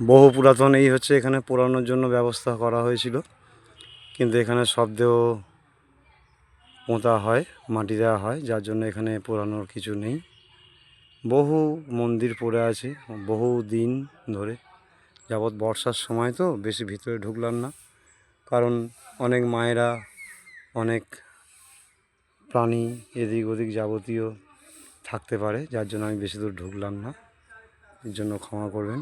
বহু পুরাতন এই হচ্ছে এখানে পোড়ানোর জন্য ব্যবস্থা করা হয়েছিল, কিন্তু এখানে শবদেহ পোঁতা হয়, মাটি দেওয়া হয়, যার জন্য এখানে পোড়ানোর কিছু নেই। বহু মন্দির পড়ে আছে বহু দিন ধরে যাবৎ। বর্ষার সময় তো বেশি ভিতরে ঢুকলাম না, কারণ অনেক মায়েরা অনেক প্রাণী এদিক ওদিক যাবতীয় থাকতে পারে, যার জন্য আমি বেশি দূর ঢুকলাম না। এর জন্য ক্ষমা করবেন,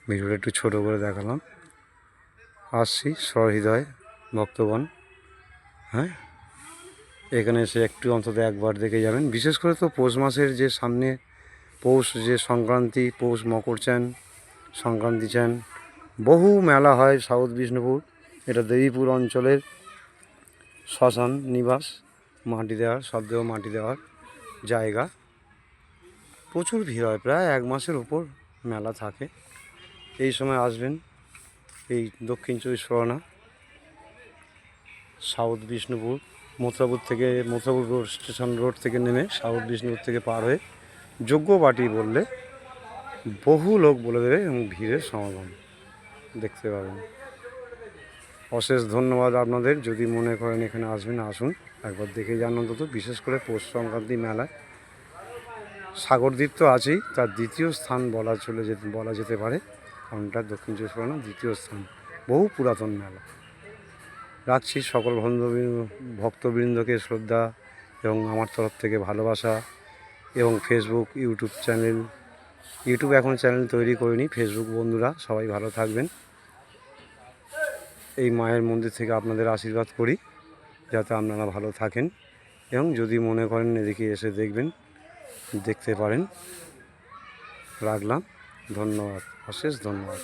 ভিডিওটা একটু ছোটো করে দেখালাম। আসছি সহৃদয় ভক্তগণ, হ্যাঁ, এখানে এসে একটু অন্তত একবার দেখে যাবেন। বিশেষ করে তো পৌষ মাসের যে সামনে পৌষ যে সংক্রান্তি, পৌষ মকর চান, সংক্রান্তি চান, বহু মেলা হয় সাউথ বিষ্ণুপুর। এটা দেবীপুর অঞ্চলের শ্মশান নিবাস, মাটি দেওয়ার শবদেহ মাটি দেওয়ার জায়গা। প্রচুর ভিড় হয়, প্রায় এক মাসের উপর মেলা থাকে। এই সময় আসবেন, এই দক্ষিণ চব্বিশ Pargana south Bishnupur Mathurapur road station road থেকে নেমে সাউথ বিষ্ণুপুর থেকে পার হয়ে যজ্ঞবাটি বললে বহু লোক বলে দেবে এবং ভিড়ের সমাগম দেখতে পাবেন। অশেষ ধন্যবাদ আপনাদের। যদি মনে করেন এখানে আসবেন, আসুন, একবার দেখে যান অন্তত। বিশেষ করে পৌষ সংক্রান্তি মেলায় সাগরদ্বীপ তো আছেই, তার দ্বিতীয় স্থান বলা যেতে পারে, কারণ এটা দক্ষিণ চব্বিশ পরগনা দ্বিতীয় স্থান। বহু পুরাতন মেলা। রাখছি সকল ভক্তবৃন্দকে শ্রদ্ধা এবং আমার তরফ থেকে ভালোবাসা। এবং ফেসবুক ইউটিউব এখন চ্যানেল তৈরি করিনি। ফেসবুক বন্ধুরা সবাই ভালো থাকবেন। এই মায়ের মন্দির থেকে আপনাদের আশীর্বাদ করি যাতে আপনারা ভালো থাকেন, এবং যদি মনে করেন এদিকে এসে দেখতে পারেন। রাখলাম, ধন্যবাদ, অশেষ ধন্যবাদ।